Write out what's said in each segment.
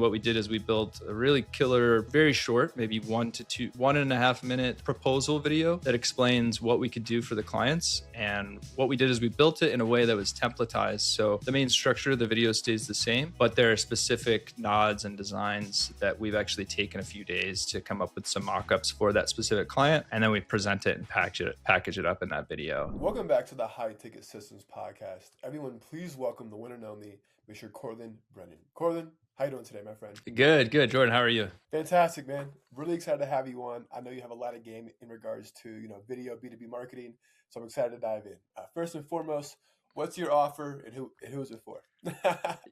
what we did is we built a really killer, very short, maybe 1.5 minute proposal video that explains what we could do for the clients. And what we did is we built it in a way that was templatized. So the main structure of the video stays the same, but there are specific nods and designs that we've actually taken a few days to come up with some mock-ups for that specific client. And then we present it and package it up in that video. Welcome back to the High Ticket Systems Podcast. Everyone, please welcome the one and only Mr. Cortland Brennan. Cortland, how you doing today, my friend? Good. Jordan, how are you? Fantastic, man. Really excited to have you on. I know you have a lot of game in regards to, video, B2B marketing. So I'm excited to dive in. First and foremost, what's your offer and who is it for?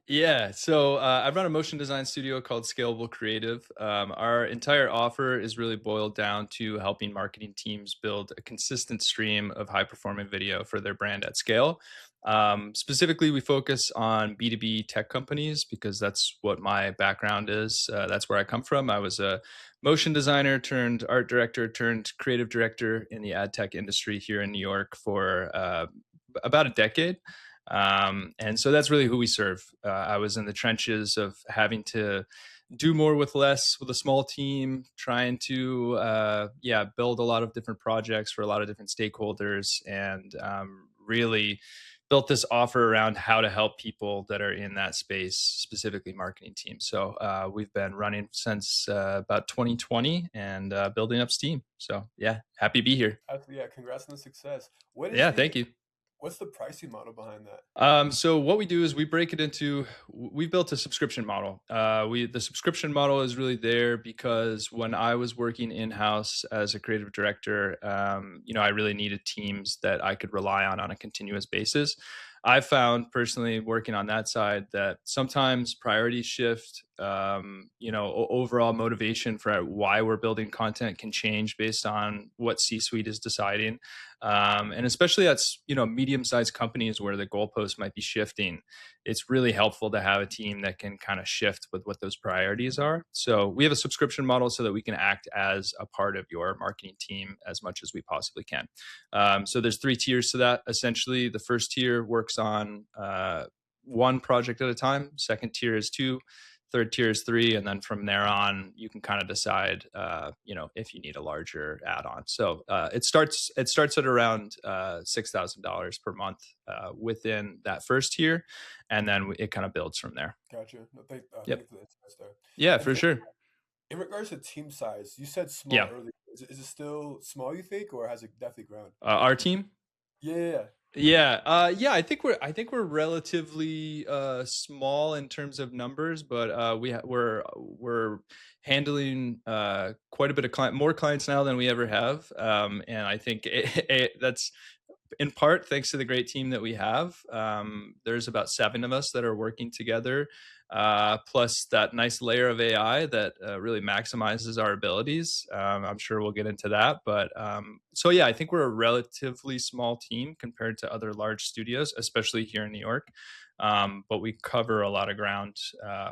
Yeah, so I run a motion design studio called Scalable Creative. Our entire offer is really boiled down to helping marketing teams build a consistent stream of high-performing video for their brand at scale. Specifically, we focus on B2B tech companies because that's what my background is. That's where I come from. I was a motion designer turned art director turned creative director in the ad tech industry here in New York for about a decade. And so that's really who we serve. I was in the trenches of having to do more with less with a small team, trying to, build a lot of different projects for a lot of different stakeholders, and really built this offer around how to help people that are in that space, specifically marketing teams. So we've been running since about 2020 and building up steam. So yeah, happy to be here. Yeah, congrats on the success. Thank you. What's the pricing model behind that? So what we do is we break it into, we've built a subscription model. The subscription model is really there because when I was working in-house as a creative director, I really needed teams that I could rely on a continuous basis. I found personally working on that side that sometimes priorities shift, overall motivation for why we're building content can change based on what C-suite is deciding. And especially at, medium-sized companies where the goalposts might be shifting, it's really helpful to have a team that can kind of shift with what those priorities are. So we have a subscription model so that we can act as a part of your marketing team as much as we possibly can. So there's 3 tiers to that. Essentially, the first tier works on one project at a time. Second tier is 2. Third tier is 3, and then from there on, you can kind of decide, if you need a larger add-on. So it starts at around $6,000 per month within that first tier, and then it kind of builds from there. Gotcha. No, thank Yep. you for the insights there. Yeah, And for sure. in regards to team size, you said small Yeah. earlier. Is it still small, you think, or has it definitely grown? Our team. Yeah. I think we're relatively small in terms of numbers, but we're handling quite a bit of more clients now than we ever have, and I think that's in part thanks to the great team that we have. There's about 7 of us that are working together, plus that nice layer of AI that really maximizes our abilities. I'm sure we'll get into that. But I think we're a relatively small team compared to other large studios, especially here in New York. But we cover a lot of ground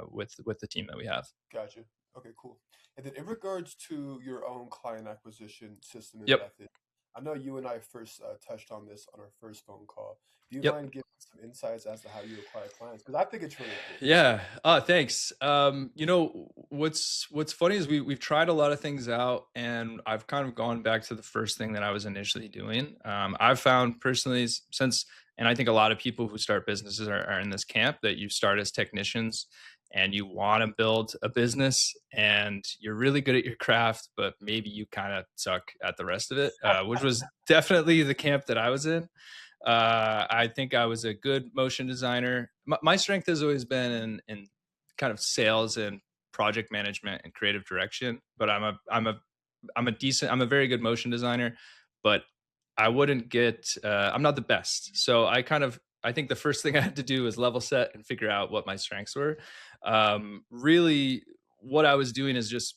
with the team that we have. Gotcha. Okay, cool. And then in regards to your own client acquisition system and Yep. method, I know you and I first touched on this on our first phone call. Do you Yep. mind giving some insights as to how you acquire clients? Because I think it's really cool. Yeah. Thanks. What's funny is we've tried a lot of things out, and I've kind of gone back to the first thing that I was initially doing. I've found personally and I think a lot of people who start businesses are in this camp, that you start as technicians and you want to build a business and you're really good at your craft, but maybe you kind of suck at the rest of it, which was definitely the camp that I was in. I think I was a good motion designer. My strength has always been in kind of sales and project management and creative direction, but I'm a very good motion designer, but I wouldn't I'm not the best. So I think the first thing I had to do was level set and figure out what my strengths were. Really what I was doing is just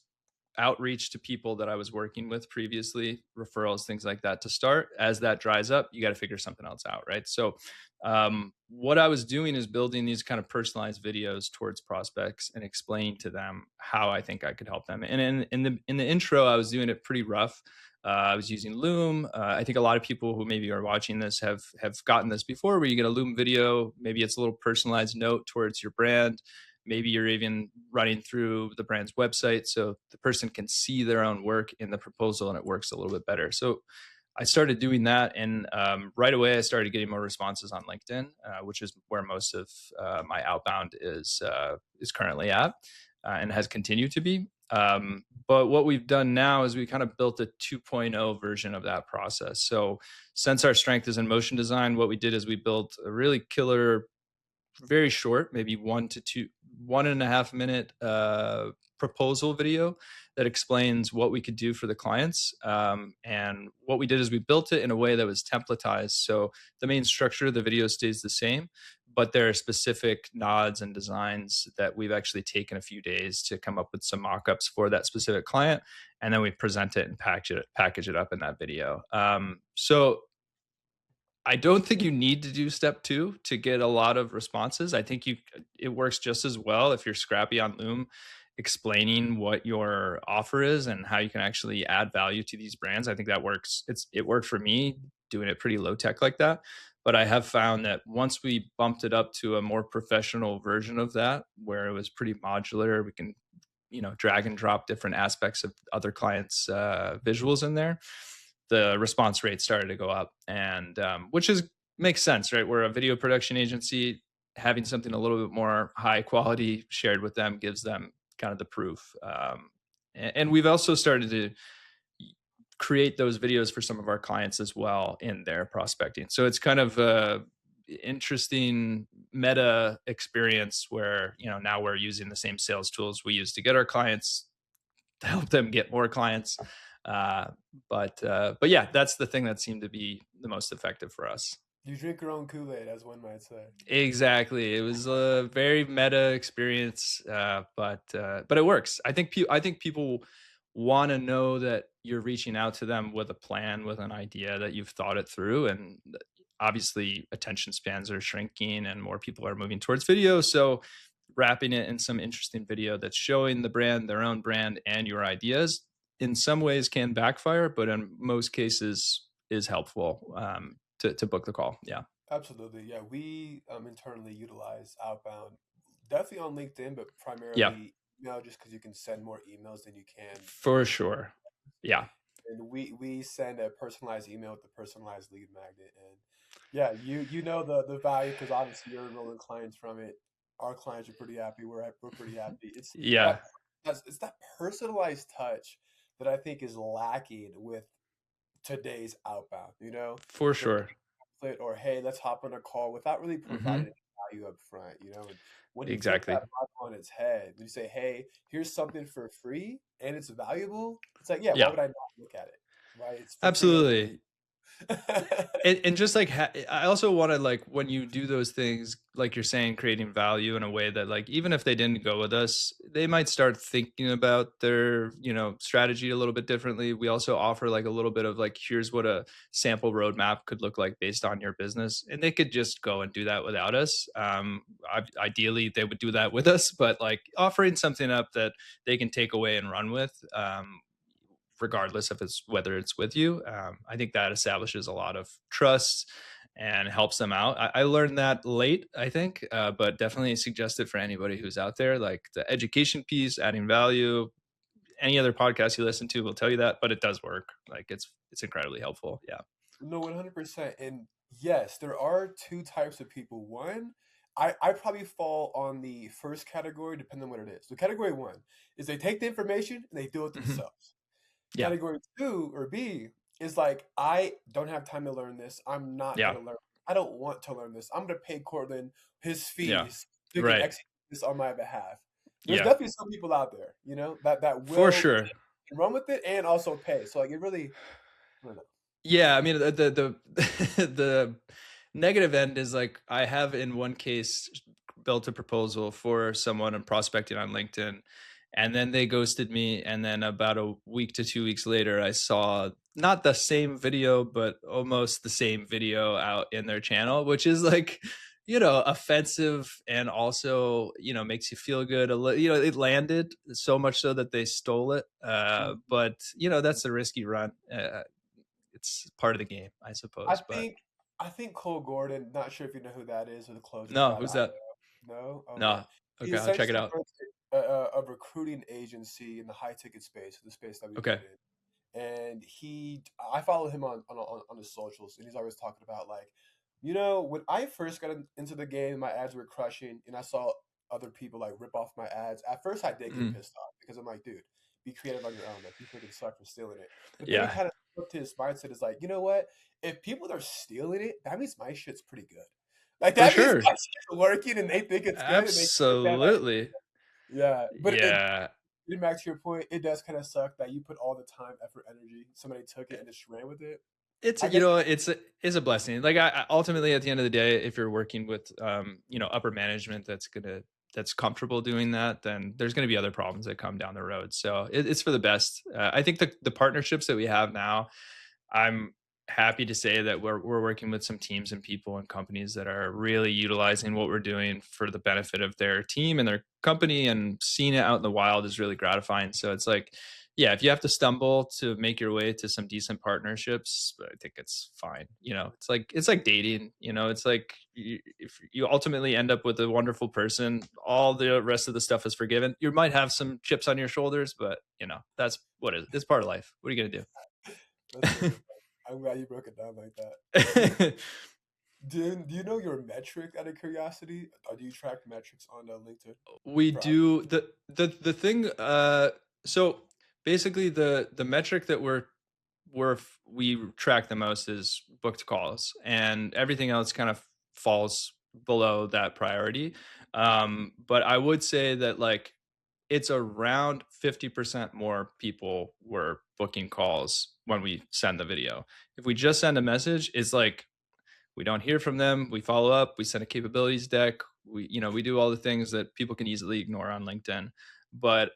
outreach to people that I was working with previously, referrals, things like that to start. As that dries up, you got to figure something else out, right? So what I was doing is building these kind of personalized videos towards prospects and explaining to them how I think I could help them. And in the intro, I was doing it pretty rough. I was using Loom. I think a lot of people who maybe are watching this have gotten this before, where you get a Loom video. Maybe it's a little personalized note towards your brand. Maybe you're even running through the brand's website so the person can see their own work in the proposal and it works a little bit better. So I started doing that, and right away I started getting more responses on LinkedIn, which is where most of my outbound is currently at, and has continued to be. But what we've done now is we kind of built a 2.0 version of that process. So since our strength is in motion design, what we did is we built a really killer, very short, maybe 1.5 minute proposal video that explains what we could do for the clients. And what we did is we built it in a way that was templatized. So the main structure of the video stays the same, but there are specific nods and designs that we've actually taken a few days to come up with some mock-ups for that specific client. And then we present it and package it up in that video. So I don't think you need to do step 2 to get a lot of responses. I think it works just as well if you're scrappy on Loom, explaining what your offer is and how you can actually add value to these brands. I think that works. It worked for me doing it pretty low tech like that. But I have found that once we bumped it up to a more professional version of that, where it was pretty modular, we can drag and drop different aspects of other clients' visuals in there, the response rate started to go up, and which is makes sense, right? We're a video production agency. Having something a little bit more high quality shared with them gives them kind of the proof. And we've also started to create those videos for some of our clients as well in their prospecting. So it's kind of a interesting meta experience where now we're using the same sales tools we use to get our clients to help them get more clients. Uh, but yeah, that's the thing that seemed to be the most effective for us. You drink your own Kool-Aid, as one might say. Exactly, it was a very meta experience, but it works. I think people want to know that you're reaching out to them with a plan, with an idea that you've thought it through, and obviously attention spans are shrinking and more people are moving towards video. So wrapping it in some interesting video that's showing the brand, their own brand, and your ideas in some ways can backfire, but in most cases is helpful to book the call. Yeah, Absolutely. Yeah, we internally utilize outbound, definitely on LinkedIn, but yeah, primarily email, just because you can send more emails than you can. for sure. Yeah, And we send a personalized email with the personalized lead magnet. And yeah, you know the value, because obviously you're enrolling clients from it. Our clients are pretty happy. We're pretty happy. It's yeah, that it's that personalized touch that I think is lacking with today's outbound. for The sure. pamphlet, or hey, let's hop on a call, without really providing Hmm. any value up front. And when you flip Exactly. that model on its head, you say, hey, here's something for free and it's valuable. It's like, yeah, why Yeah, would I not look at it? Right? It's for free and absolutely. And just like I also want to, like, when you do those things, like you're saying, creating value in a way that, like, even if they didn't go with us, they might start thinking about their strategy a little bit differently. We also offer like a little bit of like, here's what a sample roadmap could look like based on your business, and they could just go and do that without us. Ideally they would do that with us, but like offering something up that they can take away and run with, regardless of whether it's with you. I think that establishes a lot of trust and helps them out. I learned that late, I think, but definitely suggest it for anybody who's out there. Like the education piece, adding value. Any other podcast you listen to will tell you that, but it does work. Like it's incredibly helpful. Yeah. No, 100%. And yes, there are two types of people. One, I probably fall on the first category, depending on what it is. So category one is they take the information and they do it Hmm. themselves. Yeah. Category two, or B, is like, I don't have time to learn this. I'm not Yeah. gonna learn. I don't want to learn this. I'm gonna pay Cortland his Yeah. fees so he can Right. execute this on my behalf. There's Yeah. definitely some people out there, that For will sure. run with it and also pay. So like, it really, I don't know. Yeah, I mean the negative end is, like, I have in one case built a proposal for someone and prospecting on LinkedIn, and then they ghosted me, and then about a week to 2 weeks later I saw not the same video but almost the same video out in their channel, which is like, offensive, and also, makes you feel good it landed so much so that they stole it. But that's a risky run. It's part of the game, I I suppose. But think I think Cole Gordon. Not sure if you know who that is, or the closer, no, tried who's IO. that? No, okay. No. he Okay, I'll check it essentially out. runs a recruiting agency in the high ticket space, the space that we Okay. get in. And I follow him on his socials, and he's always talking about like, when I first got into the game, my ads were crushing, and I saw other people like rip off my ads. At first, I did get Mhm. pissed off because I'm like, dude, be creative on your own. Like, you freaking suck for stealing it. But then he Yeah, kind of flipped his mindset. Is like, you know what? If people are stealing it, that means my shit's pretty good. Like for that means sure. my shit's working, and they think it's good, and they take that. Absolutely. Yeah, but Yeah. getting back to your point, it does kind of suck that you put all the time, effort, energy. Somebody took it and just ran with it. It's I you guess. know, it's a blessing. Like ultimately at the end of the day, if you're working with upper management that's comfortable doing that, then there's going to be other problems that come down the road. So it's for the best. I think the partnerships that we have now, I'm happy to say that we're working with some teams and people and companies that are really utilizing what we're doing for the benefit of their team and their company, and seeing it out in the wild is really gratifying. So it's like, yeah, if you have to stumble to make your way to some decent partnerships, I think it's fine. It's like dating. It's like if you ultimately end up with a wonderful person, all the rest of the stuff is forgiven. You might have some chips on your shoulders, but that's what it is. It's part of life. What are you gonna That's really do? funny. I'm glad you broke it down like that. Do you do you know your metric out of curiosity? Or do you track metrics on LinkedIn We for do the thing. So basically, the metric that we track the most is booked calls, and everything else kind of falls below that priority. But I would say that like it's around 50% more people were booking calls when we send the video. If we just send a message, it's like we don't hear from them, we follow up, we send a capabilities deck, we do all the things that people can easily ignore on LinkedIn. But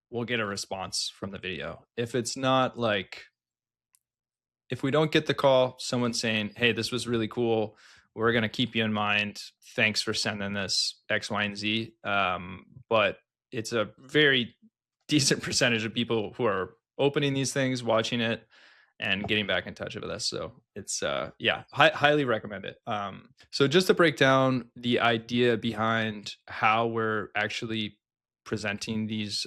we'll get a response from the video. If we don't get the call, someone saying, hey, this was really cool, we're going to keep you in mind, thanks for sending this X, Y, and Z. But it's a very decent percentage of people who are opening these things, watching it, and getting back in touch with us. So it's yeah, highly recommend it. So just to break down the idea behind how we're actually presenting these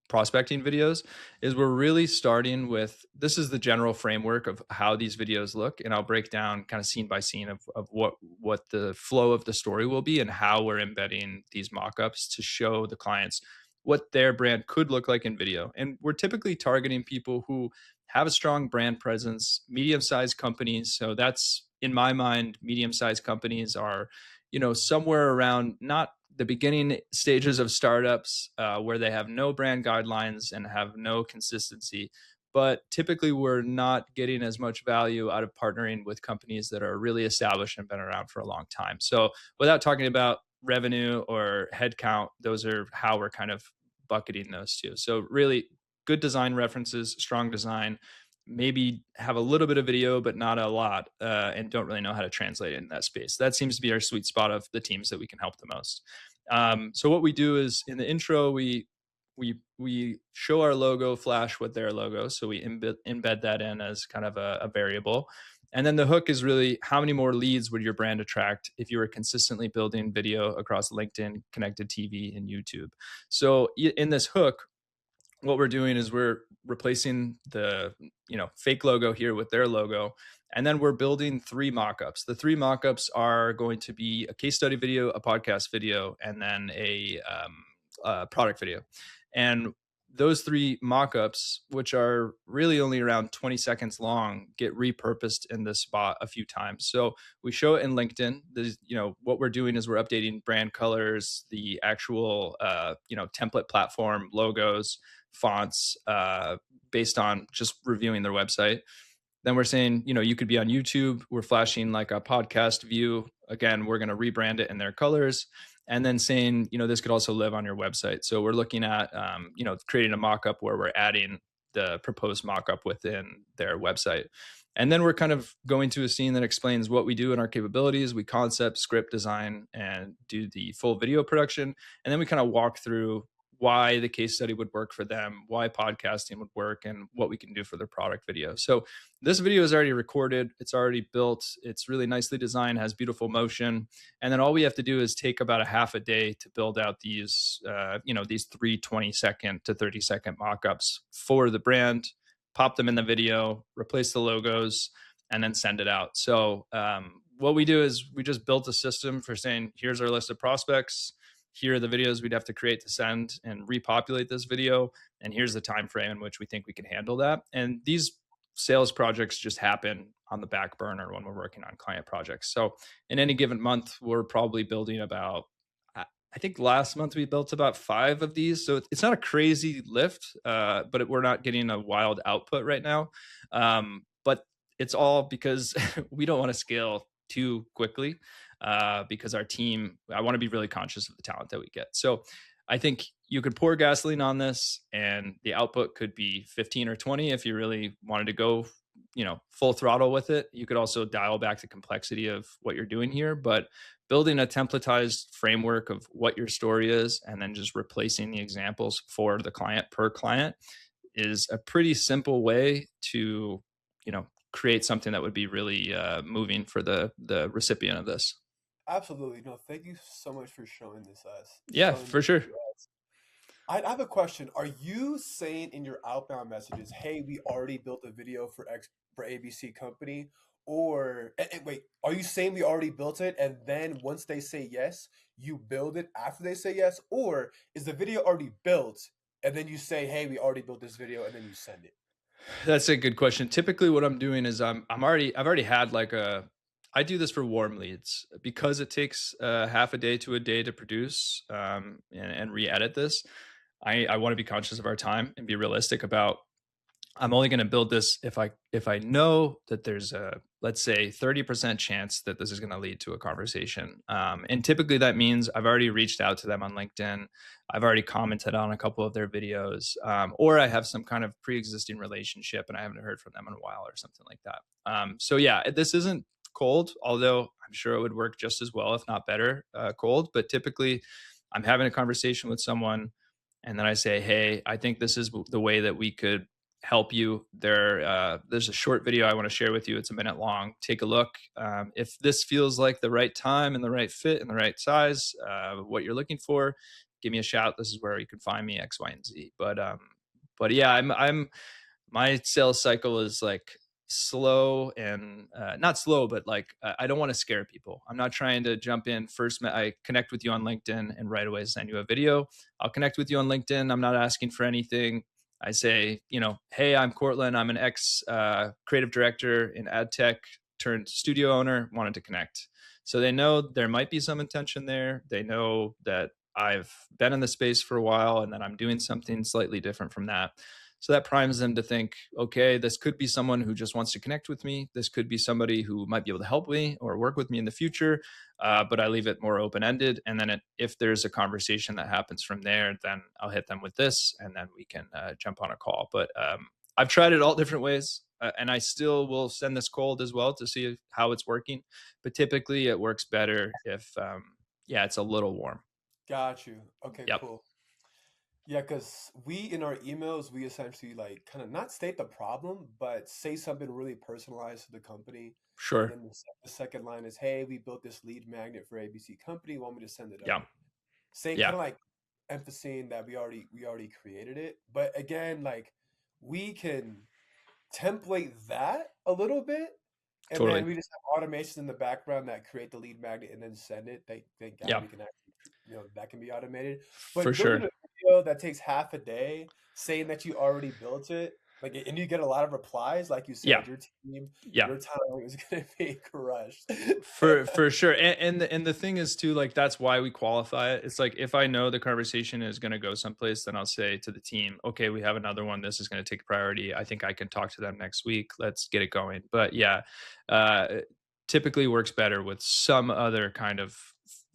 prospecting videos, is we're really starting with, this is the general framework of how these videos look, and I'll break down kind of scene by scene of what the flow of the story will be and how we're embedding these mock-ups to show the clients what their brand could look like in video. And we're typically targeting people who have a strong brand presence, medium-sized companies. So that's, in my mind, medium-sized companies are, somewhere around not the beginning stages of startups, where they have no brand guidelines and have no consistency. But typically, we're not getting as much value out of partnering with companies that are really established and been around for a long time. So, without talking about revenue or headcount, those are how we're kind of bucketing those two. So, really good design references, strong design, maybe have a little bit of video, but not a lot, and don't really know how to translate it in that space. That seems to be our sweet spot of the teams that we can help the most. So what we do is in the intro, we show our logo, flash with their logo, so we embed that in as kind of a variable. And then the hook is really, how many more leads would your brand attract if you were consistently building video across LinkedIn, connected TV, and YouTube? So in this hook, what we're doing is we're replacing the fake logo here with their logo, and then we're building three mock-ups. The three mock-ups are going to be a case study video, a podcast video, and then a product video. And those three mock-ups, which are really only around 20 seconds long, get repurposed in this spot a few times. So we show it in LinkedIn. What we're doing is we're updating brand colors, the actual template platform, logos, fonts, based on just reviewing their website. Then we're saying, you could be on YouTube. We're flashing like a podcast view. Again, we're going to rebrand it in their colors. And then saying, this could also live on your website. So we're looking at, creating a mock-up where we're adding the proposed mock-up within their website. And then we're kind of going to a scene that explains what we do in our capabilities. We concept, script, design, and do the full video production. And then we kind of walk through why the case study would work for them, why podcasting would work, and what we can do for their product video. So this video is already recorded, it's already built, it's really nicely designed, has beautiful motion, and then all we have to do is take about a half a day to build out these these 3 20-second to 30-second mock-ups for the brand, pop them in the video, replace the logos, and then send it out. So what we do is we just built a system for saying, here's our list of prospects, here are the videos we'd have to create to send and repopulate this video, and here's the time frame in which we think we can handle that. And these sales projects just happen on the back burner when we're working on client projects. So in any given month, we're probably building about, I think last month we built about 5 of these. So it's not a crazy lift, but we're not getting a wild output right now. But it's all because we don't want to scale too quickly, because our team, I want to be really conscious of the talent that we get. So I think you could pour gasoline on this and the output could be 15 or 20 if you really wanted to go, full throttle with it. You could also dial back the complexity of what you're doing here, but building a templatized framework of what your story is and then just replacing the examples for the client per client is a pretty simple way to, create something that would be really moving for the recipient of this. Absolutely. No, thank you so much for showing this us. Yeah, Showing for this sure. to us. I have a question. Are you saying in your outbound messages, "Hey, we already built a video for X for ABC company," or wait, are you saying we already built it, and then once they say yes, you build it after they say yes, or is the video already built and then you say, "Hey, we already built this video," and then you send it? That's a good question. Typically, what I'm doing is I've already had like a I do this for warm leads because it takes half a day to a day to produce, and re-edit this. I want to be conscious of our time and be realistic about, I'm only going to build this if I know that there's a, let's say, 30% chance that this is going to lead to a conversation. And typically that means I've already reached out to them on LinkedIn, I've already commented on a couple of their videos, or I have some kind of pre-existing relationship and I haven't heard from them in a while or something like that. So yeah, this isn't cold, although I'm sure it would work just as well, if not better, cold. But typically, I'm having a conversation with someone, and then I say, "Hey, I think this is the way that we could help you. There's a short video I want to share with you. It's a minute long. Take a look. If this feels like the right time and the right fit and the right size, what you're looking for, give me a shout. This is where you can find me, X, Y, and Z." But yeah, I'm my sales cycle is like slow and not slow, but like I don't want to scare people. I'm not trying to jump in first. I connect with you on LinkedIn and right away send you a video. I'll connect with you on LinkedIn. I'm not asking for anything. I say, "Hey, I'm Cortland. I'm an ex creative director in ad tech turned studio owner. Wanted to connect." So they know there might be some intention there. They know that I've been in the space for a while and that I'm doing something slightly different from that. So that primes them to think, okay, this could be someone who just wants to connect with me. This could be somebody who might be able to help me or work with me in the future. But I leave it more open ended. And then if there's a conversation that happens from there, then I'll hit them with this and then we can jump on a call. But I've tried it all different ways. And I still will send this cold as well to see how it's working. But typically it works better if, yeah, it's a little warm. Got you. Okay, Yep. cool. Yeah, because we in our emails we essentially like kind of not state the problem, but say something really personalized to the company, and Sure. then the second line is, "Hey, we built this lead magnet for ABC company. Want me to send it Yeah. over?" Saying kind Yeah. of like emphasizing that we already created it, but again, like we can template that a little bit, and then Totally. we just have automations in the background that create the lead magnet and then send it. Thank God Yeah. we can actually, that can be automated. For But building sure. a video that takes half a day, saying that you already built it, like, and you get a lot of replies, like you Yeah. said, your team, Yeah. your time is gonna be crushed. For sure. And the thing is too, like, that's why we qualify it. It's like if I know the conversation is going to go someplace, then I'll say to the team, "Okay, we have another one. This is going to take priority. I think I can talk to them next week. Let's get it going." But yeah, it typically works better with some other kind of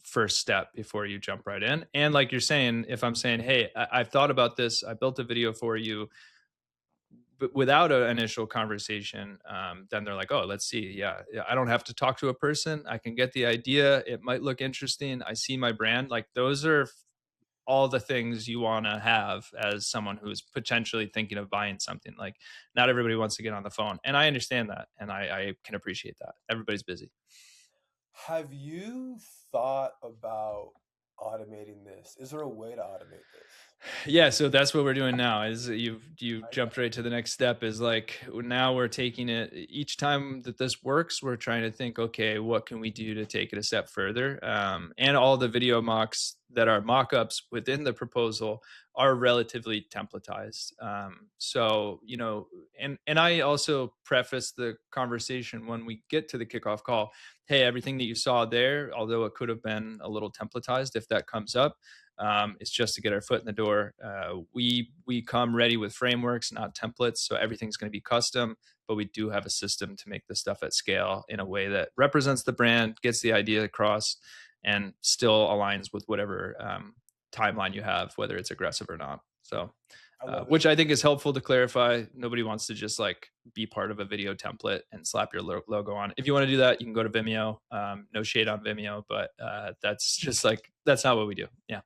first step before you jump right in. And like you're saying, if I'm saying, "Hey, I've thought about this. I built a video for you," but without an initial conversation, then they're like, "Oh, let's see. Yeah, yeah, I don't have to talk to a person. I can get the idea. It might look interesting. I see my brand." Like those are all the things you want to have as someone who's potentially thinking of buying something. Like, not everybody wants to get on the phone, and I understand that, and I can appreciate that. Everybody's busy. Have you thought about automating this? Is there a way to automate this? Yeah, so that's what we're doing now. Is you Okay. jumped right to the next step. Is like now we're taking it each time that this works. We're trying to think, okay, what can we do to take it a step further? And all the video mocks that are mock-ups within the proposal are relatively templatized. So and I also preface the conversation when we get to the kickoff call. Hey, everything that you saw there, although it could have been a little templatized, if that comes up, it's just to get our foot in the door. We come ready with frameworks, not templates, so everything's going to be custom. But we do have a system to make this stuff at scale in a way that represents the brand, gets the idea across, and still aligns with whatever timeline you have, whether it's aggressive or not. So, I love it. which I think is helpful to clarify. Nobody wants to just like be part of a video template and slap your logo on. If you want to do that, you can go to Vimeo. No shade on Vimeo, but that's just like that's not what we do. Yeah.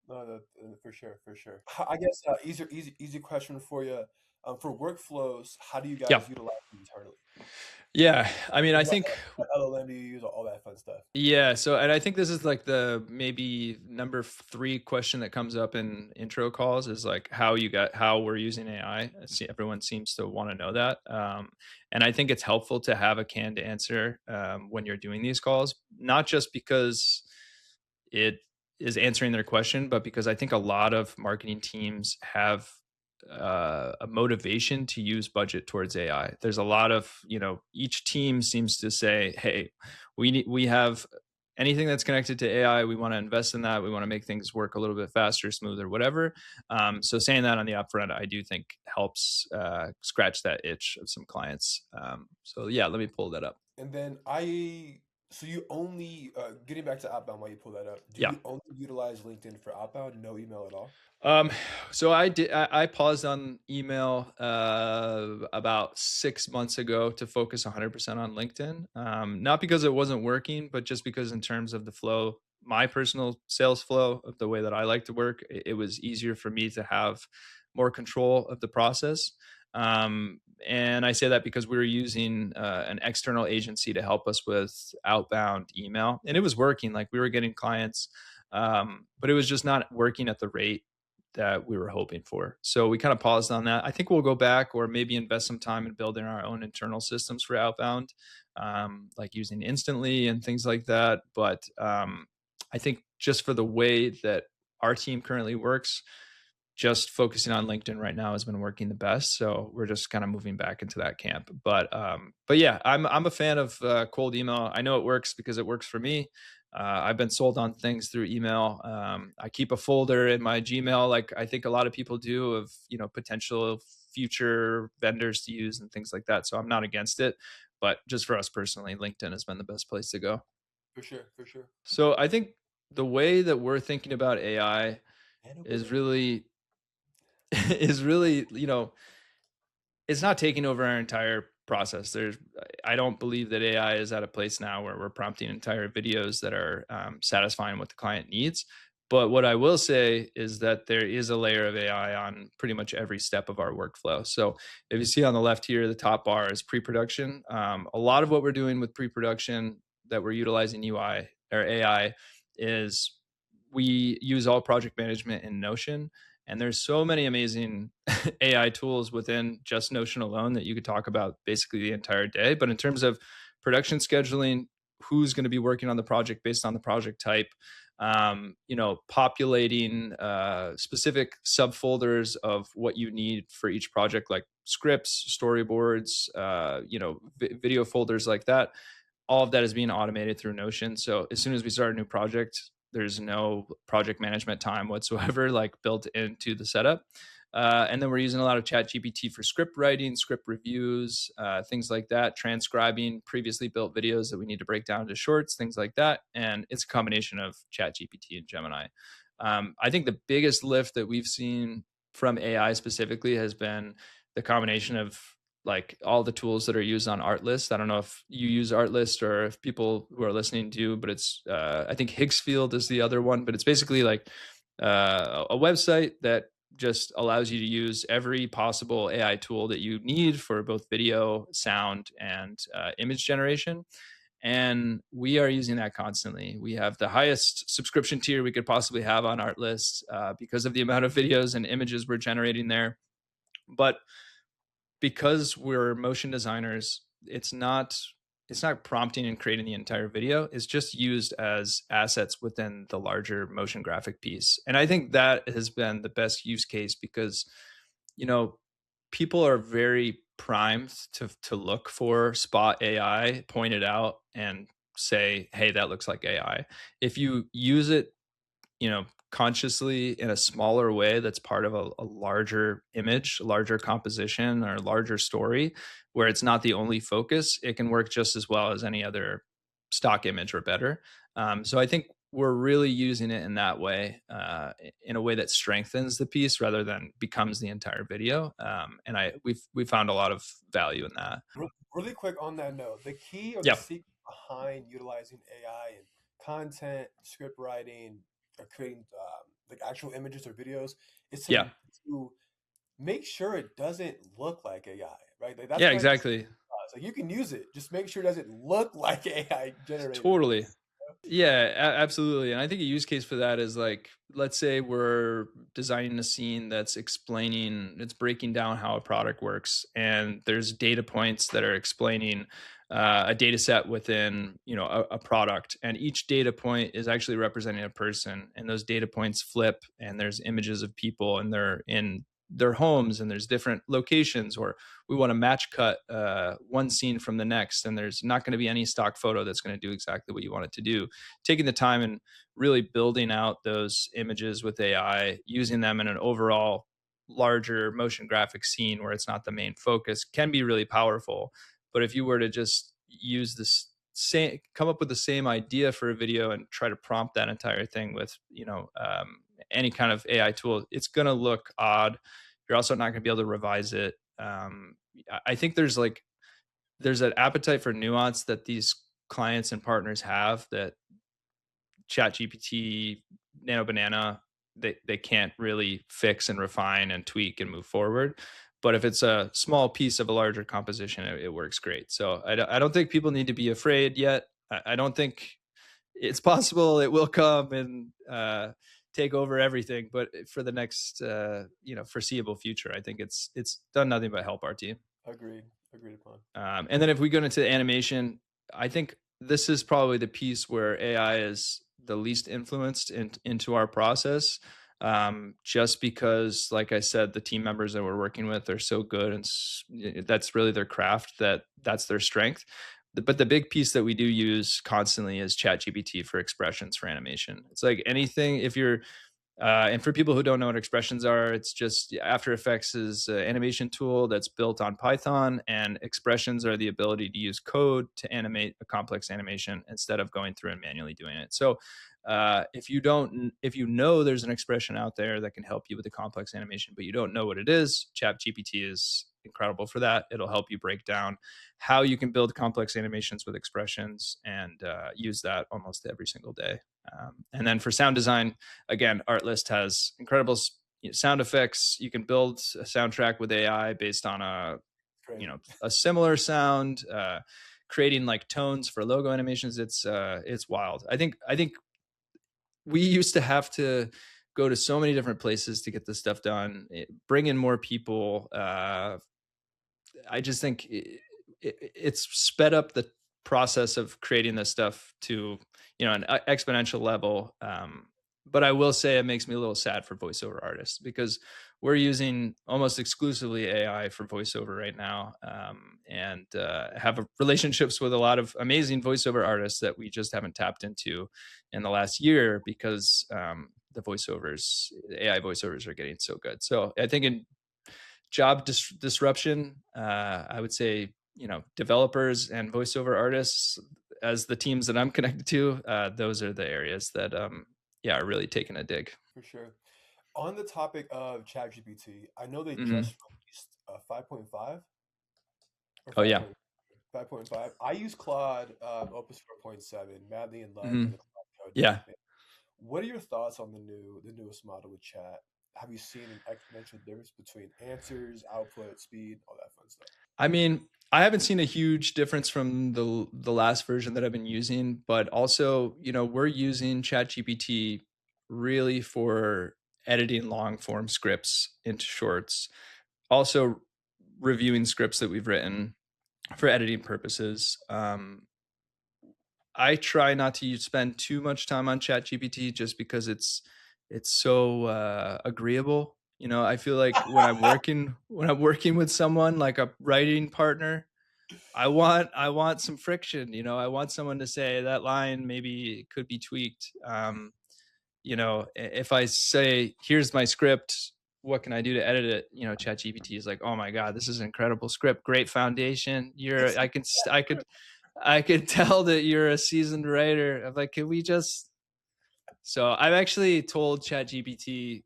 No, for sure, for sure. I guess easy question for you. For workflows, how do you Yeah. guys utilize them internally? Yeah. I mean, I What, think what LLM do you use? All that fun stuff. yeah. So, and I think this is like the maybe number three question that comes up in intro calls is like how we're using AI. See, everyone seems to want to know that. And I think it's helpful to have a canned answer when you're doing these calls, not just because it is answering their question, but because I think a lot of marketing teams have a motivation to use budget towards AI. There's a lot of, each team seems to say, hey, we have anything that's connected to AI, we want to invest in that. We want to make things work a little bit faster, smoother, whatever. So saying that on the upfront, I do think helps scratch that itch of some clients. So yeah, let me pull that up. And then so you only getting back to outbound while you pull that up. Do Yeah. you only utilize LinkedIn for outbound? No email at all? Um, so I paused on email about 6 months ago to focus 100% on LinkedIn. Not because it wasn't working, but just because in terms of the flow, my personal sales flow of the way that I like to work, it was easier for me to have more control of the process. And I say that because we were using an external agency to help us with outbound email, and it was working. Like we were getting clients, but it was just not working at the rate that we were hoping for. So we kind of paused on that. I think we'll go back or maybe invest some time in building our own internal systems for outbound, like using Instantly and things like that. But I think just for the way that our team currently works, just focusing on LinkedIn right now has been working the best. So we're just kind of moving back into that camp. But yeah, I'm a fan of cold email. I know it works because it works for me. I've been sold on things through email. I keep a folder in my Gmail, like I think a lot of people do, of potential future vendors to use and things like that. So I'm not against it, but just for us personally, LinkedIn has been the best place to go. For sure, for sure. So I think the way that we're thinking about AI And a is winner. really is really, it's not taking over our entire process. I don't believe that AI is at a place now where we're prompting entire videos that are satisfying what the client needs. But what I will say is that there is a layer of AI on pretty much every step of our workflow. So if you see on the left here, the top bar is pre-production. A lot of what we're doing with pre-production that we're utilizing UI or AI is we use all project management in Notion, and there's so many amazing AI tools within just Notion alone that you could talk about basically the entire day. But in terms of production scheduling, who's going to be working on the project based on the project type, populating specific subfolders of what you need for each project, like scripts, storyboards, video folders like that. All of that is being automated through Notion. So as soon as we start a new project, there's no project management time whatsoever, like built into the setup. And then we're using a lot of ChatGPT for script writing, script reviews, things like that, transcribing previously built videos that we need to break down into shorts, things like that. And it's a combination of ChatGPT and Gemini. I think the biggest lift that we've seen from AI specifically has been the combination of like all the tools that are used on Artlist. I don't know if you use Artlist or if people who are listening do, but it's I think Higgsfield is the other one, but it's basically like a website that just allows you to use every possible AI tool that you need for both video, sound, and image generation. And we are using that constantly. We have the highest subscription tier we could possibly have on Artlist because of the amount of videos and images we're generating there. But because we're motion designers, it's not prompting and creating the entire video. It's just used as assets within the larger motion graphic piece. And I think that has been the best use case because, you know, people are very primed to look for spot AI, point it out and say, hey, that looks like AI. If you use it, consciously in a smaller way that's part of a larger image, larger composition, or larger story, where it's not the only focus, it can work just as well as any other stock image or better. So I think we're really using it in that way, in a way that strengthens the piece rather than becomes the entire video. And we found a lot of value in that. Really quick on that note, the key or the Yeah, secret behind utilizing AI in content, script writing, or creating like actual images or videos is yeah, to make sure it doesn't look like AI, right? Like that's yeah, what I just exactly. like you can use it, just make sure it doesn't look like AI generated it. Totally. Yeah, absolutely. And I think a use case for that is like, let's say we're designing a scene that's explaining, it's breaking down how a product works, and there's data points that are explaining a data set within, a product, and each data point is actually representing a person, and those data points flip, and there's images of people, and they're in their homes, and there's different locations, or we want to match cut one scene from the next, and there's not going to be any stock photo that's going to do exactly what you want it to do. Taking the time and really building out those images with AI, using them in an overall larger motion graphic scene where it's not the main focus, can be really powerful. But if you were to just use this same, come up with the same idea for a video and try to prompt that entire thing with, any kind of AI tool, it's going to look odd. You're also not going to be able to revise it. I think there's an appetite for nuance that these clients and partners have that ChatGPT, Nano Banana, they can't really fix and refine and tweak and move forward. But if it's a small piece of a larger composition, it works great. So I don't think people need to be afraid yet. I don't think it's possible it will come and take over everything. But for the next foreseeable future, I think it's done nothing but help our team. Agreed. Agreed upon. And then if we go into animation, I think this is probably the piece where AI is the least influenced into our process. Just because, like I said, the team members that we're working with are so good, and that's really their craft. That's their strength. But the big piece that we do use constantly is ChatGPT for expressions for animation. It's like anything. If you're and for people who don't know what expressions are, it's just After Effects is an animation tool that's built on Python, and expressions are the ability to use code to animate a complex animation instead of going through and manually doing it. So, if you know there's an expression out there that can help you with a complex animation, but you don't know what it is, ChatGPT is incredible for that. It'll help you break down how you can build complex animations with expressions, and use that almost every single day. And then for sound design, again, Artlist has incredible sound effects. You can build a soundtrack with AI based on Great. a similar sound, creating like tones for logo animations. It's wild. I think we used to have to go to so many different places to get this stuff done. Bring in more people. I just think it's sped up the process of creating this stuff to an exponential level. But I will say it makes me a little sad for voiceover artists because we're using almost exclusively AI for voiceover right now, and have relationships with a lot of amazing voiceover artists that we just haven't tapped into in the last year because the AI voiceovers are getting so good. So I think in job disruption, I would say developers and voiceover artists as the teams that I'm connected to. Those are the areas that are really taking a dig. For sure. On the topic of ChatGPT, I know they Hmm. just released 5.5 or Oh yeah. 5.5. I use Claude Opus 4.7, madly in love with Hmm. the Claude code base, Yeah. man. What are your thoughts on the newest model with chat? Have you seen an exponential difference between answers, output, speed, all that fun stuff? I mean, I haven't seen a huge difference from the last version that I've been using, but also, we're using ChatGPT really for editing long form scripts into shorts. Also reviewing scripts that we've written for editing purposes. I try not to spend too much time on ChatGPT just because it's so agreeable. I feel like when I'm working with someone like a writing partner, I want some friction. I want someone to say that line maybe could be tweaked. If I say, "Here's my script. What can I do to edit it?" ChatGPT is like, "Oh my god, this is an incredible script. Great foundation. You're I could tell that you're a seasoned writer." I'm like, "Can we just?" So I've actually told ChatGPT,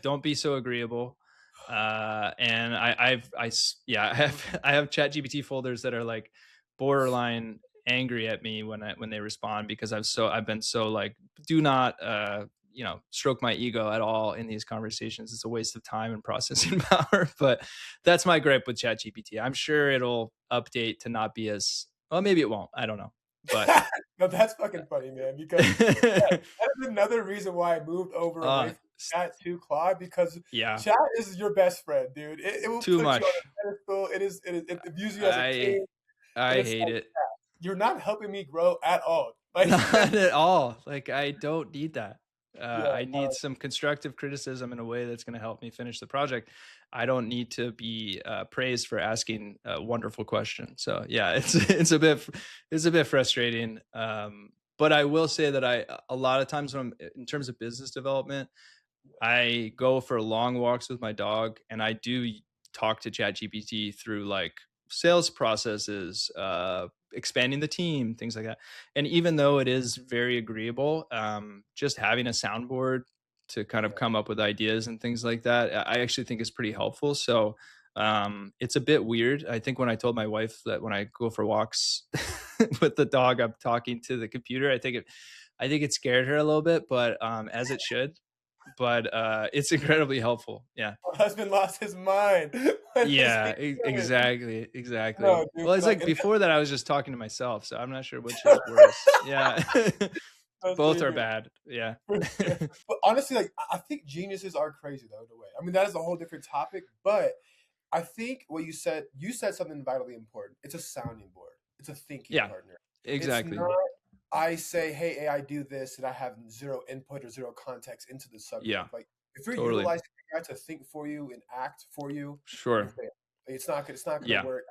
"Don't be so agreeable." And yeah, I have ChatGPT folders that are like borderline angry at me when they respond because I've been so like, do not stroke my ego at all in these conversations. It's a waste of time and processing power. But that's my gripe with ChatGPT. I'm sure it'll update to not be as well. Maybe it won't. I don't know. But No, that's fucking funny, man. Because yeah, that is another reason why I moved over away uh, from chat to Claude because yeah, chat is your best friend, dude. It will too put you on much. a pedestal. It views you as a I king, and I it's hate like it. you're not helping me grow at all. Like, Not at all. Like, I don't need that. yeah, I need some constructive criticism in a way that's going to help me finish the project. I don't need to be praised for asking a wonderful question. So yeah, it's a bit frustrating. But I will say that a lot of times when I'm in terms of business development, I go for long walks with my dog, and I do talk to ChatGPT through like sales processes, expanding the team, things like that. And even though it is very agreeable, just having a soundboard to kind of yeah. come up with ideas and things like that, I actually think is pretty helpful. So it's a bit weird. I think when I told my wife that when I go for walks with the dog, I'm talking to the computer. I think it scared her a little bit, but as it should, but it's incredibly helpful. Yeah. My husband lost his mind when this Yeah, became. exactly, exactly. No, dude, Well, it's like, like and before that I was just talking to myself, so I'm not sure which is worse. Yeah. that's Both pretty are good. bad. Yeah. For sure. But honestly, like I think geniuses are crazy though, in a way. I mean, that is a whole different topic, but I think what you said something vitally important. It's a sounding board. It's a thinking Yeah, partner. It's exactly. not I say, hey, AI, do this, and I have zero input or zero context into the Yeah, subject. Like if you're totally. utilizing AI to think for you and act for you, you're Sure. failing. It's not gonna Yeah. work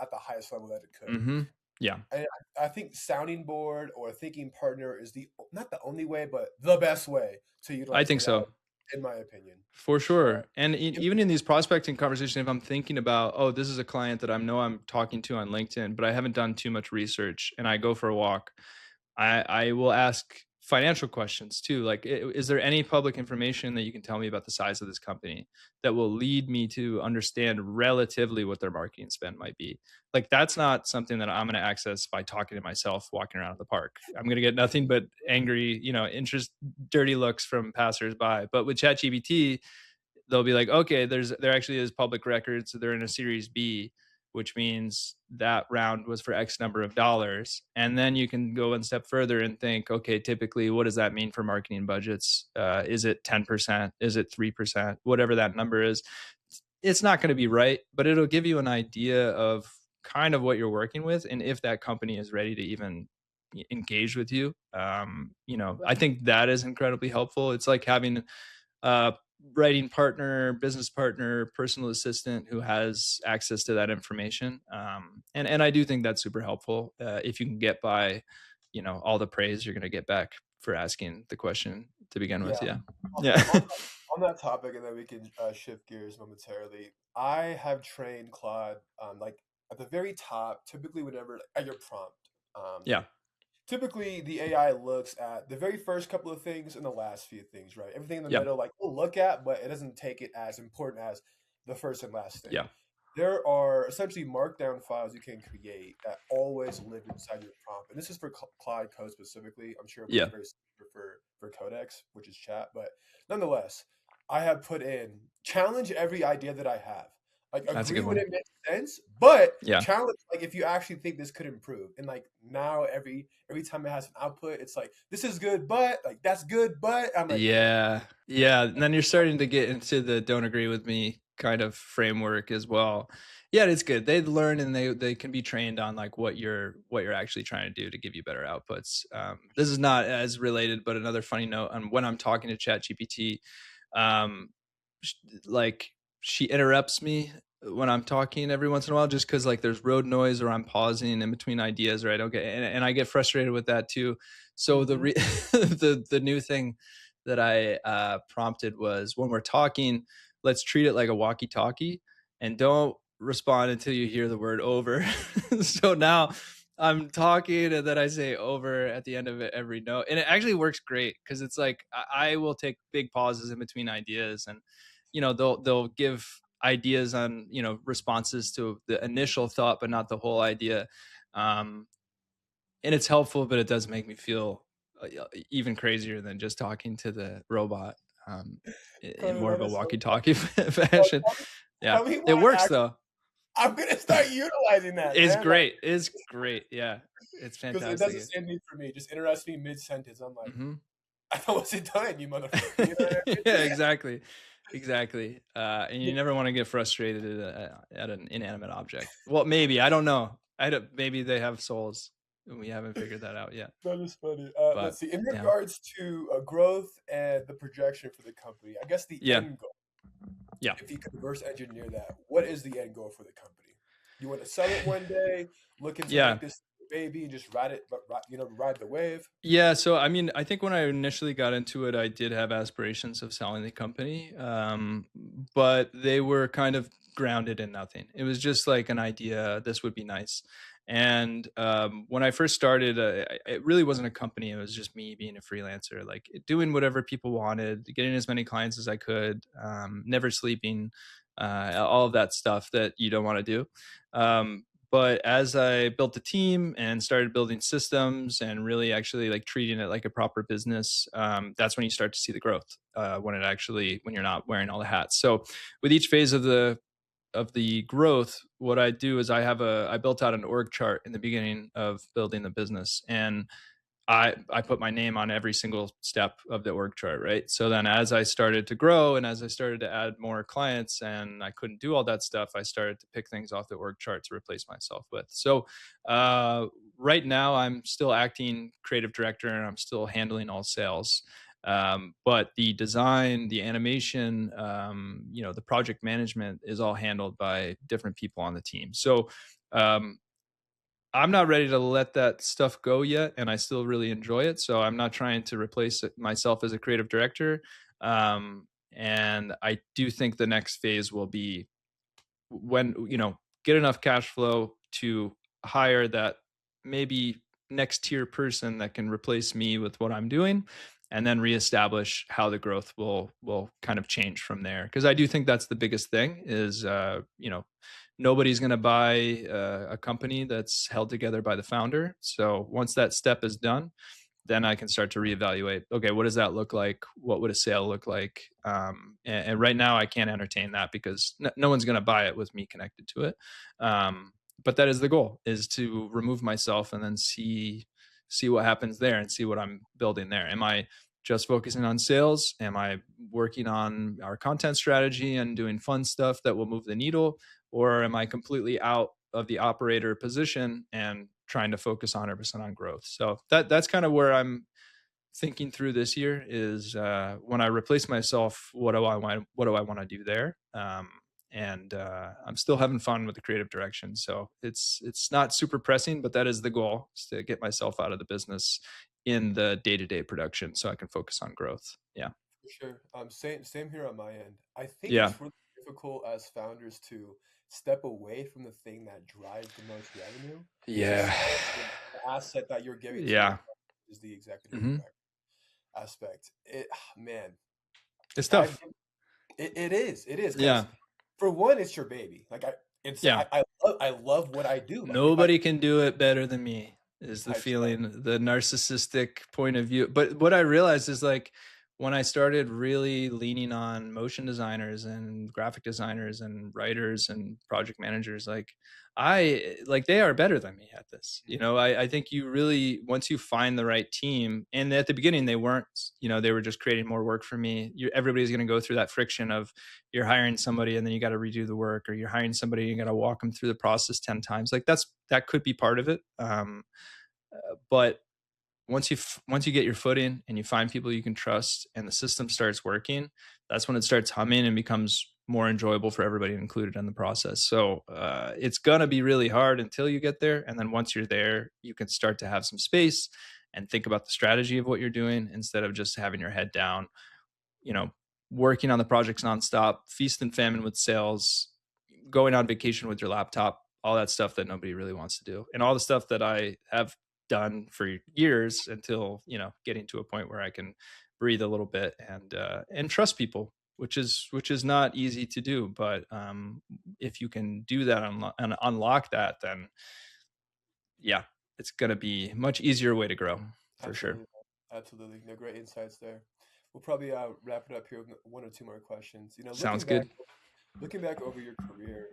at the highest level that it could. Mhm. Yeah, And I think sounding board or thinking partner is the not the only way, but the best way to I utilize think AI, so. in my opinion. For Uh, sure. And im- even in these prospecting conversations, if I'm thinking about, oh, this is a client that I'm talking to on LinkedIn, but I haven't done too much research and I go for a walk, I will ask financial questions too. Like, is there any public information that you can tell me about the size of this company that will lead me to understand relatively what their marketing spend might be? Like, that's not something that I'm going to access by talking to myself walking around the park. I'm going to get nothing but angry, dirty looks from passersby. But with ChatGPT, they'll be like, okay, there actually is public records. So they're in a Series B, which means that round was for X number of dollars. And then you can go one step further and think, okay, typically, what does that mean for marketing budgets? Is it 10%? Is it 3%? Whatever that number is, it's not going to be right, but it'll give you an idea of kind of what you're working with and if that company is ready to even engage with you. I think that is incredibly helpful. It's like having uh, writing partner, business partner, personal assistant who has access to that information. And I do think that's super helpful if you can get by, all the praise you're going to get back for asking the question to begin with. yeah. Yeah, Okay. yeah, On that topic, and then we can shift gears momentarily. I have trained Claude, like at the very top. Typically, whenever at your prompt, yeah, typically the AI looks at the very first couple of things and the last few things, right? Everything in the yeah, middle, like we'll look at, but it doesn't take it as important as the first and last thing. yeah. there are essentially markdown files you can create that always live inside your prompt. And this is for Claude Code specifically. I'm sure it's Yeah, very similar for Codex, which is chat. But nonetheless, I have put in challenge every idea that I have. Like that's a agree good when one. it makes sense, but Yeah. challenge like if you actually think this could improve. And like now every time it has an output, it's like this is good, but like that's good, but I'm like, Yeah. Yeah. And then you're starting to get into the don't agree with me kind of framework as well. Yeah, it's good. They learn and they can be trained on like what you're actually trying to do to give you better outputs. This is not as related, but another funny note on when I'm talking to ChatGPT, um, sh- like she interrupts me when I'm talking every once in a while, just because like there's road noise or I'm pausing in between ideas, right? Okay, and I get frustrated with that too. So mm-hmm. the new thing that I prompted was when we're talking, let's treat it like a walkie-talkie and don't respond until you hear the word over. So now I'm talking and then I say over at the end of it every note. And it actually works great because it's like I will take big pauses in between ideas and they'll give ideas on responses to the initial thought but not the whole idea. Um and it's helpful, but it does make me feel even crazier than just talking to the robot um, in Carter, more of that a is so walkie-talkie funny. Well, fashion. Yeah, tell me it why works though. I'm gonna start utilizing that, It's man. Like, great. It's great. Yeah, it's because it does the fantastic. same thing for me. Just interrupts me mid sentence. I'm like, Hmm. I thought wasn't done, you motherfucker. You know what I Yeah, mean? exactly, exactly. And you never want to get frustrated at an inanimate object. Well, maybe I don't know. I don't. Maybe they have souls. We haven't figured that out yet. That is funny. Let's But see. In yeah, regards to growth and the projection for the company, I guess the yeah, end goal, yeah. if you could reverse engineer that, what is the end goal for the company? You want to sell it one day, looking to Yeah. make this baby and just ride it, but ride the wave. Yeah, so I mean, I think when I initially got into it, I did have aspirations of selling the company, but they were kind of grounded in nothing. It was just like an idea. This would be nice. And when I first started, it really wasn't a company. It was just me being a freelancer, like doing whatever people wanted, getting as many clients as I could, never sleeping, all of that stuff that you don't want to do. But as I built the team and started building systems and really actually like treating it like a proper business, that's when you start to see the growth, when you're not wearing all the hats. So with each phase of the growth, what I do is I built out an org chart in the beginning of building the business, and I put my name on every single step of the org chart, right? So then as I started to grow and as I started to add more clients and I couldn't do all that stuff, I started to pick things off the org chart to replace myself with. So uh, right now I'm still acting creative director and I'm still handling all sales. But the design, the animation, the project management is all handled by different people on the team. So um, I'm not ready to let that stuff go yet, and I still really enjoy it. So I'm not trying to replace myself as a creative director. And I do think the next phase will be when get enough cash flow to hire that maybe next tier person that can replace me with what I'm doing, and then reestablish how the growth will kind of change from there. Because I do think that's the biggest thing is nobody's going to buy a company that's held together by the founder. So once that step is done, then I can start to reevaluate. Okay, what does that look like? What would a sale look like? And right now, I can't entertain that because no one's going to buy it with me connected to it. But that is the goal: is to remove myself and then see what happens there and see what I'm building there. Am I just focusing on sales? Am I working on our content strategy and doing fun stuff that will move the needle? Or am I completely out of the operator position and trying to focus 100% on growth? So that's kind of where I'm thinking through this year is when I replace myself, what do I want to do there? And I'm still having fun with the creative direction. So it's not super pressing, but that is the goal, is to get myself out of the business in the day-to-day production so I can focus on growth. Yeah. For sure. Same here on my end. I think Yeah. it's really difficult as founders to step away from the thing that drives the most revenue to Yeah. say the asset that you're giving to your Yeah. client is the executive Hmm. direct aspect. Man, It's I've tough. it is because Yeah. for one, it's your baby. Like It's Yeah. I love what I do. Like if I Nobody can do it better than me is the type stuff. feeling, the narcissistic point of view. But what I realized is like when I started really leaning on motion designers and graphic designers and writers and project managers, like like they are better than me at this. You Mhm. know, I think you really, once you find the right team, and at the beginning they weren't, you know, they were just creating more work for me. Everybody's going to go through that friction of you're hiring somebody and then you got to redo the work, or you're hiring somebody and you got to walk them through the process 10 times. Like that could be part of it. But once you get your footing and you find people you can trust and the system starts working, that's when it starts humming and becomes more enjoyable for everybody included in the process. So it's gonna be really hard until you get there, and then once you're there you can start to have some space and think about the strategy of what you're doing instead of just having your head down, you know, working on the projects nonstop, feast and famine with sales, going on vacation with your laptop, all that stuff that nobody really wants to do. And all the stuff that I have done for years until, you know, getting to a point where I can breathe a little bit and trust people, which is not easy to do. But if you can do that and unlock that, then yeah, it's going to be a much easier way to grow for sure. Absolutely, man. Absolutely. No, great insights there. We'll probably wrap it up here with one or two more questions. You know, Sounds good. looking back over your career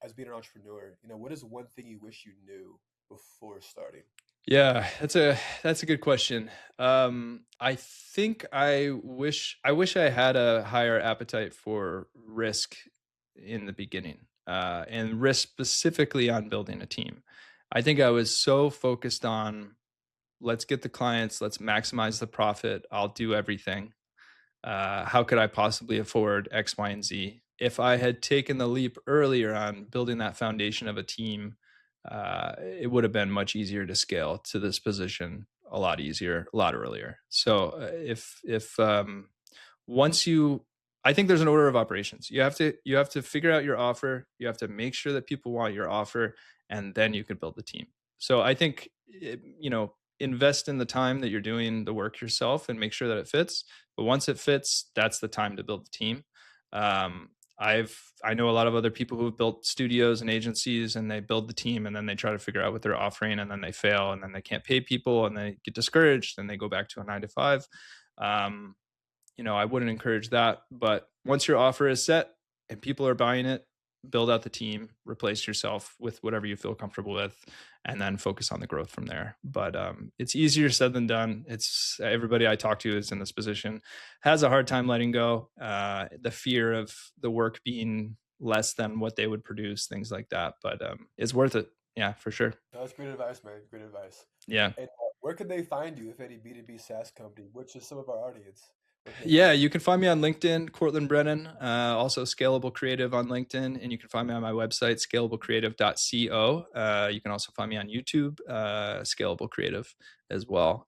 as being an entrepreneur, you know, what is one thing you wish you knew before starting? Yeah, that's a good question. I think I wish I had a higher appetite for risk in the beginning, and risk specifically on building a team. I think I was so focused on let's get the clients, let's maximize the profit. I'll do everything. How could I possibly afford X, Y, and Z? If I had taken the leap earlier on building that foundation of a team, it would have been much easier to scale to this position a lot easier, a lot earlier. So if once you, I think there's an order of operations. You have to figure out your offer. You have to make sure that people want your offer, and then you can build the team. So I think invest in the time that you're doing the work yourself and make sure that it fits. But once it fits, that's the time to build the team. I know a lot of other people who have built studios and agencies, and they build the team and then they try to figure out what they're offering, and then they fail, and then they can't pay people, and they get discouraged, and they go back to a 9 to 5. Um, I wouldn't encourage that. But once your offer is set and people are buying it, build out the team, replace yourself with whatever you feel comfortable with, and then focus on the growth from there. But it's easier said than done. It's everybody I talk to is in this position has a hard time letting go. The fear of the work being less than what they would produce, things like that. But it's worth it. Yeah, for sure. That's great advice, man. Great advice. Yeah. And where can they find you, if any B2B SaaS company, which is some of our audience? Where can they Yeah, find you? you can find me on LinkedIn, Cortland Brennan, also Scalable Creative on LinkedIn, and you can find me on my website, scalablecreative.co. You can also find me on YouTube, Scalable Creative as well.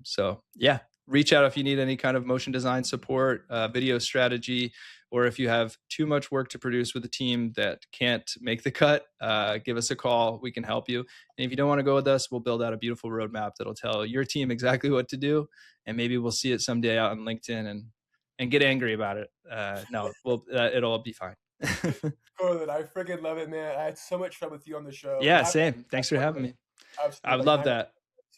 So, yeah, reach out if you need any kind of motion design support, video strategy, or if you have too much work to produce with a team that can't make the cut, give us a call. We can help you. And if you don't want to go with us, we'll build out a beautiful roadmap that'll tell your team exactly what to do, and maybe we'll see it someday out on LinkedIn and get angry about it. No, well, it'll be fine. Corlin, I freaking love it, man. I had so much fun with you on the show. We'll Yeah, have to same. have Thanks for one having like me. I absolutely would like love 90. that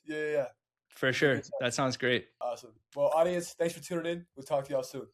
Yeah, yeah, yeah. for It'd be a sure. good time. That sounds great. Awesome. Well, audience, thanks for tuning in. We'll talk to y'all soon.